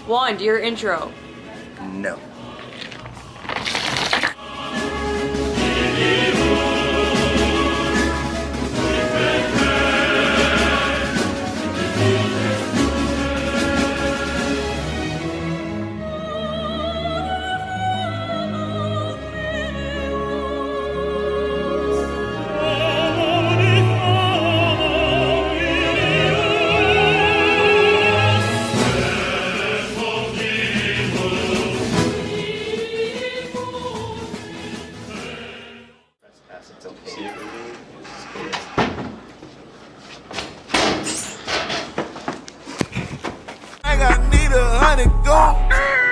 Juan, do your intro. No.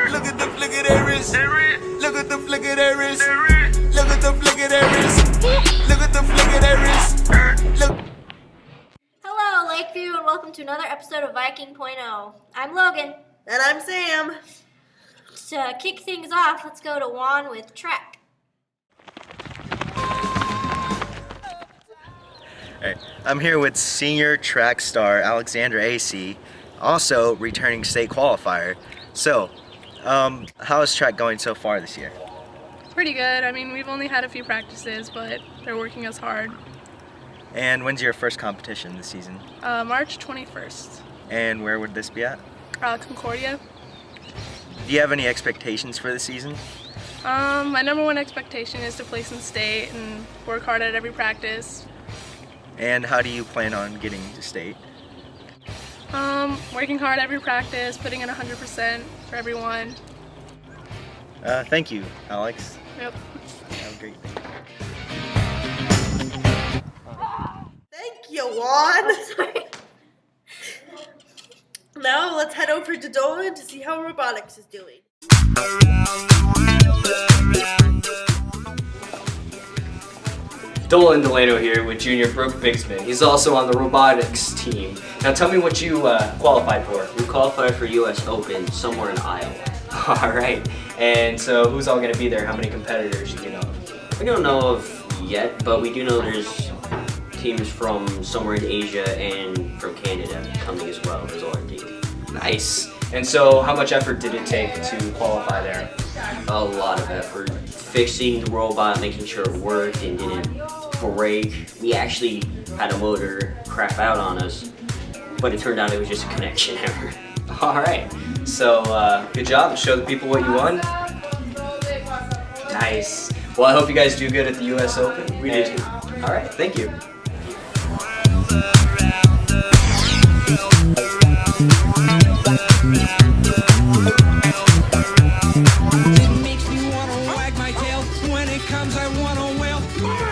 Look at the flick of their wrist. Look at the flick of their wrist. Look at the flick of their wrist. Look at the flick of their wrist. Look. Hello, Lakeview, and welcome to another episode of Viking.0. I'm Logan. And I'm Sam. To kick things off, let's go to Juan with track. Alright, I'm here with senior track star Alexandra AC, also returning state qualifier. So, how is track going so far this year? Pretty good. I mean, we've only had a few practices, but they're working us hard. And when's your first competition this season? March 21st. And where would this be at? Concordia. Do you have any expectations for the season? My number one expectation is to place in state and work hard at every practice. And how do you plan on getting to state? Working hard every practice, putting in 100% for everyone. Thank you, Alex. Yep. Have a great day. Thank you, Juan. Sorry. Now let's head over to Dolan to see how robotics is doing. Dolan Delano here with Junior Brooke Bixman. He's also on the robotics team. Now tell me what you qualified for. We qualified for US Open somewhere in Iowa. All right. And so who's all going to be there? How many competitors do you know? We don't know of yet, but we do know there's teams from somewhere in Asia and from Canada coming as well as our team. Nice. And so how much effort did it take to qualify there? A lot of effort. Fixing the robot, making sure it worked and didn't break. We actually had a motor crap out on us, but it turned out it was just a connection error. All right. So good job. Show the people what you won. Nice. Well, I hope you guys do good at the US Open. We did too. All right. Thank you.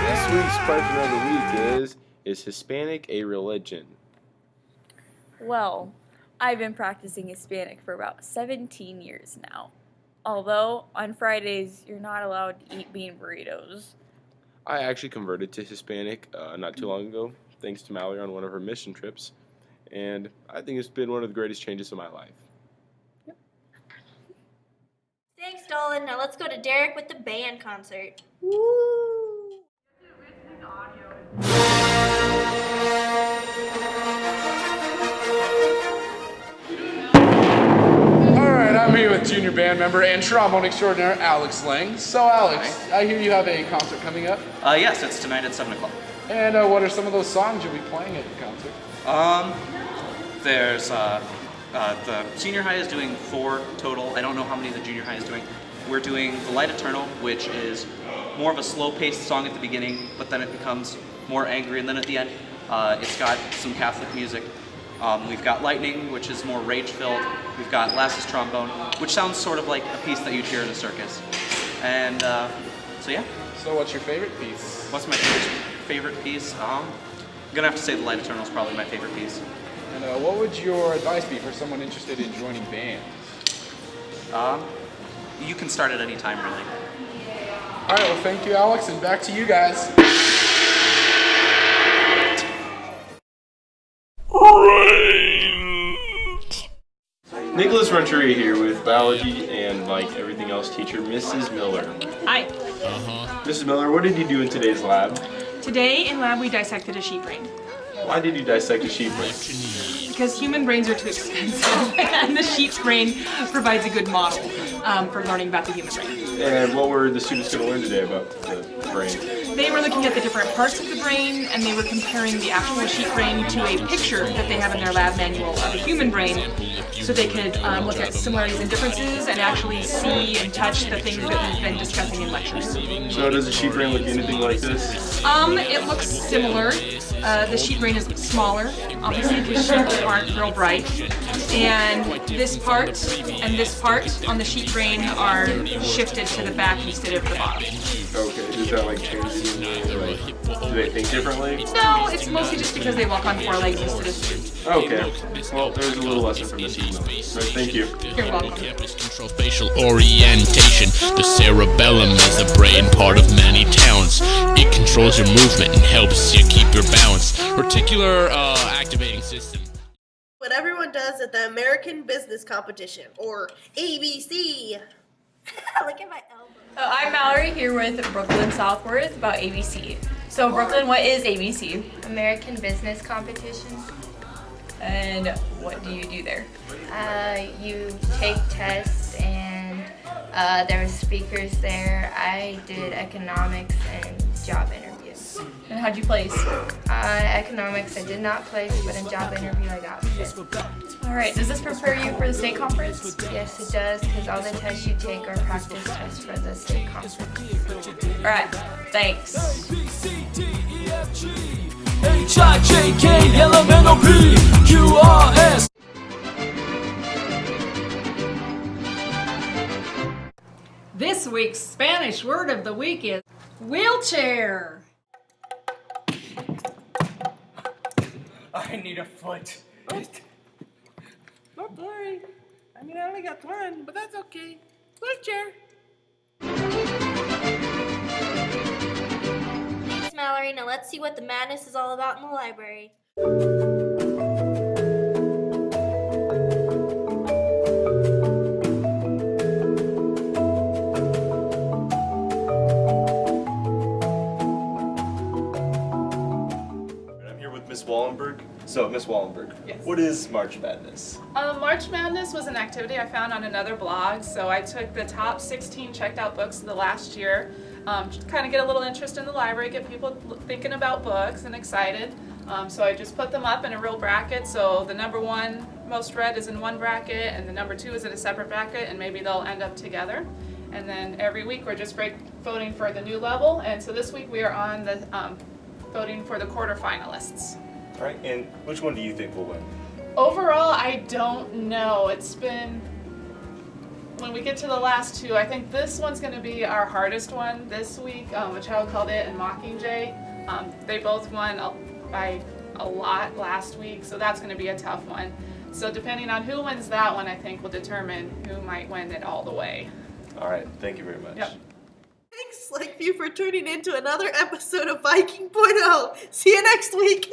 This week's question of the week is Hispanic a religion? Well, I've been practicing Hispanic for about 17 years now. Although, on Fridays, you're not allowed to eat bean burritos. I actually converted to Hispanic not too long ago, thanks to Mallory on one of her mission trips, and I think it's been one of the greatest changes of my life. Thanks, Dolan. Now let's go to Derek with the band concert. Woo! Alright, I'm here with junior band member and trombone extraordinaire Alex Lang. So Alex, I hear you have a concert coming up. Yes, it's tonight at 7 o'clock. And what are some of those songs you'll be playing at the concert? There's the senior high is doing 4 total. I don't know how many the junior high is doing. We're doing The Light Eternal, which is more of a slow-paced song at the beginning, but then it becomes more angry, and then at the end, it's got some Catholic music. We've got Lightning, which is more rage-filled. We've got Lass's Trombone, which sounds sort of like a piece that you'd hear in a circus. And so yeah. So what's your favorite piece? What's my favorite piece? I'm gonna have to say The Light Eternal is probably my favorite piece. And what would your advice be for someone interested in joining bands? You can start at any time, really. All right, well, thank you, Alex, and back to you guys. Nicholas Renteria here with biology and, like everything else, teacher Mrs. Miller. Hi. Mrs. Miller, what did you do in today's lab? Today in lab we dissected a sheep brain. Why did you dissect a sheep brain? because human brains are too expensive, and the sheep's brain provides a good model for learning about the human brain. And what were the students going to learn today about the brain? They were looking at the different parts of the brain, and they were comparing the actual sheep brain to a picture that they have in their lab manual of a human brain, so they could look at similarities and differences and actually see and touch the things that we've been discussing in lectures. So does a sheep brain look anything like this? It looks similar. The sheep brain is smaller, obviously, because sheep aren't real bright. And this part and this part on the sheep brain are shifted to the back instead of the bottom. Okay, does that like change anything? Like, do they think differently? No, it's mostly just because they walk on 4 legs instead of 2. Okay, well, there's a little lesson from this. Thank you. You're welcome. Control facial orientation. The cerebellum is the brain part of many towns. It controls your movement and helps you keep your balance. Reticular activating system. What everyone does at the American Business Competition, or ABC. Look at my elbow. I'm Mallory here with Brooklyn Southworth about ABC. So Brooklyn, what is ABC? American Business Competition. And what do you do there? You take tests, and there were speakers there. I did economics and job interviews. And how'd you place? Economics, I did not place, but in job interview I got 5th. All right, does this prepare you for the state conference? Yes, it does, because all the tests you take are practice tests for the state conference. All right, thanks. H-I-J-K-L-M-N-O-P-Q-R-S. This week's Spanish word of the week is wheelchair. I need a foot. Don't worry. I mean, I only got one, but that's okay. Wheelchair. Thanks, Mallory. Now let's see what the madness is all about in the library. I'm here with Miss Wallenberg. So, Miss Wallenberg, Yes. what is March Madness? March Madness was an activity I found on another blog, so I took the top 16 checked out books of the last year, to kind of get a little interest in the library, get people thinking about books and excited. So I just put them up in a real bracket, so the number 1 most read is in one bracket, and the number 2 is in a separate bracket, and maybe they'll end up together. And then every week we're just voting for the new level, and so this week we are on the voting for the quarterfinalists. All right, and which one do you think will win? Overall, I don't know. It's been, when we get to the last 2, I think this one's going to be our hardest one this week. A Child Called It and Mockingjay. They both won by a lot last week, so that's going to be a tough one. So depending on who wins that one, I think will determine who might win it all the way. All right, thank you very much. Yep. Thanks, Lakeview, for tuning in to another episode of Viking Point Oh. See you next week.